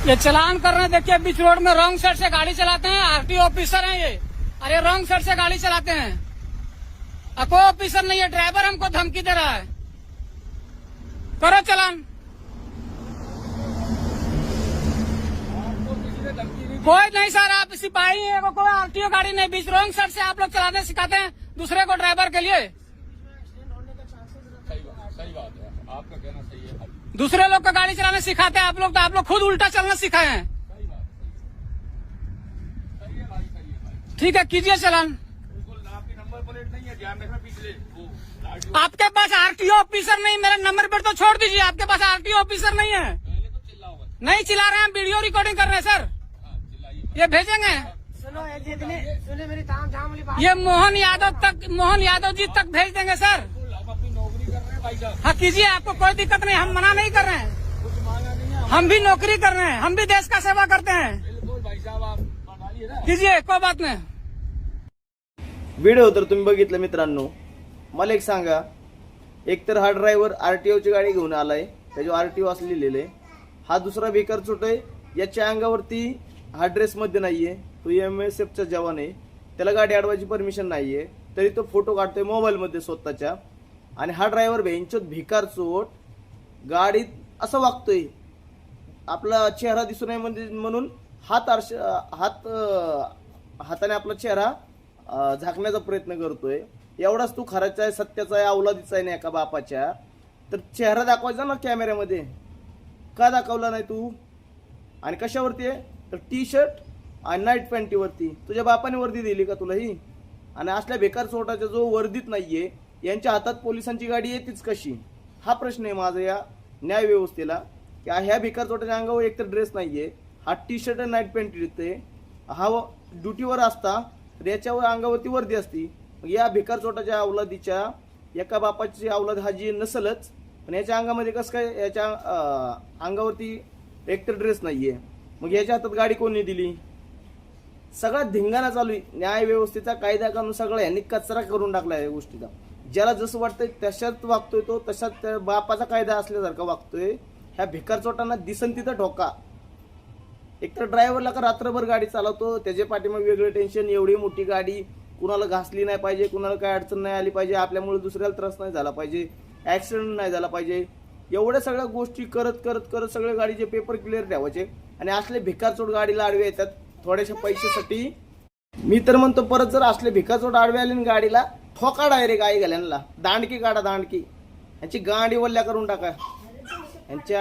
ये चलान कर रहे हैं, देखिए बीच रोड में रॉन्ग साइड से गाड़ी चलाते हैं। आरटीओ ऑफिसर हैं ये। अरे रॉन्ग साइड से गाड़ी चलाते हैं। कोई ऑफिसर नहीं है, ड्राइवर हमको धमकी दे रहा है। करो चलान। कोई नहीं सर, आप सिपाही हैं, कोई आरटीओ गाड़ी नहीं। बीच रॉन्ग साइड से आप लोग चलाते सिखाते हैं दूसरे को ड्राइवर के लिए। सही बात है, आपका कहना सही है। दूसरे लोग का गाड़ी चलाने सिखाते हैं आप लोग, तो आप लोग खुद उल्टा चलना सिखाए हैं। सही बात सही है भाई, सही है भाई। ठीक है, कीजिए चलान। बिल्कुल, आपकी नंबर प्लेट नहीं है, ध्यान रखना पिछले आपके पास आरटीओ ऑफिसर नहीं, मेरा नंबर प्लेट तो छोड़ दीजिए। आपके पास आरटीओ ऑफिसर नहीं है। पहले तो चिल्लाओ मत। नहीं चिल्ला रहे हैं, वीडियो रिकॉर्डिंग कर रहे हैं सर। चिल्लाइए। ये भेजेंगे। सुनो मेरी ताम झाम वाली बात। ये मोहन यादव जी तक भेज देंगे सर। हम अपनी नौकरी कर रहे हैं भाई साहब, हाँ कीजिए, आपको कोई दिक्कत नहीं, हम मना नहीं कर रहे हैं। कुछ मांगा नहीं है। हम भी नौकरी कर रहे हैं, हम भी देश का सेवा करते हैं। बिल्कुल भाई साहब, आप बताइए ना। कीजिए, कोई बात नहीं। व्हिडिओ तर तुम्ही बघितलं मित्रांनो। मला एक सांगा, एकतर हा ड्रायव्हर आरटीओची गाडी घेऊन आलाय, त्याच्यावर आरटीओ असं लिहिलेलं आहे। हा दुसरा बेकार चोट आहे, याच्या अंगावरती हा ड्रेस मध्ये नाहीये, तो MSFचा जवान आहे, त्याला गाडी अडवायची परमिशन नाहीये, तरी तो फोटो काढतोय मोबाईल मध्ये स्वतःच्या। आणि हा ड्रायव्हर भेंचोत भिकार चोट गाडीत असं वागतोय, आपला चेहरा दिसू नये म्हणून हाताने आपला चेहरा झाकण्याचा प्रयत्न करतोय। एवढाच तू खराचा आहे, सत्याचा आहे, अवलादीचा आहे ना एका बापाच्या, तर चेहरा दाखवायचा ना कॅमेऱ्यामध्ये, का दाखवला नाही तू? आणि कशावरती आहे तर टी शर्ट आणि नाईट पॅन्टीवरती। तुझ्या बापाने वर्दी दिली का तुला ही? आणि असल्या बेकार चोटाच्या जो वर्दीत नाहीये, यांच्या हातात पोलिसांची गाडी येतेच कशी? हा प्रश्न आहे माझा या न्याय व्यवस्थेला, की ह्या बेकार चोटाच्या अंगावर एकतर ड्रेस नाहीये, हा टी शर्ट आणि नाईट पॅन्ट येते, हा ड्युटीवर असता तर याच्यावर अंगावरती वर्दी असती। मग या भिकार चोटाच्या अवलादीच्या एका बापाची अवलाद हा जी नसलच, पण याच्या अंगामध्ये कसं काय, याच्या अंगावरती एकतर ड्रेस नाहीये, मग याच्या हातात गाडी कोणी दिली? सगळा धिंगाणा चालू आहे न्याय व्यवस्थेचा, कायदा कानून सगळं यांनी कचरा करून टाकला या गोष्टीचा। ज्याला जसं वाटतंय तशाच वागतोय तो, तशाच त्या बापाचा कायदा असल्यासारखा वागतोय। ह्या भिकार चोटांना दिसन तिथं ठोका। एकतर ड्रायव्हरला का रात्रभर गाडी चालवतो, त्याच्या पाठीमागे वेगळं टेन्शन, एवढी मोठी गाडी, कुणाला घासली नाही पाहिजे, कुणाला काय अडचण नाही आली पाहिजे, आपल्यामुळे दुसऱ्याला त्रास नाही झाला पाहिजे, ऍक्सिडेंट नाही झाला पाहिजे, एवढ्या सगळ्या गोष्टी करत करत करत सगळे गाडीचे पेपर क्लिअर ठेवायचे। आणि असले भिकारचोट गाडीला आडवे येतात थोड्याशा पैशासाठी। मी तर म्हणतो, परत जर असले भिकारचोट आडवे आले ना गाडीला, ठोका डायरेक्ट आई घाल्यांना, दांडकी काढा, दांडकी यांची गाडी वल्ल्या करून टाका यांच्या।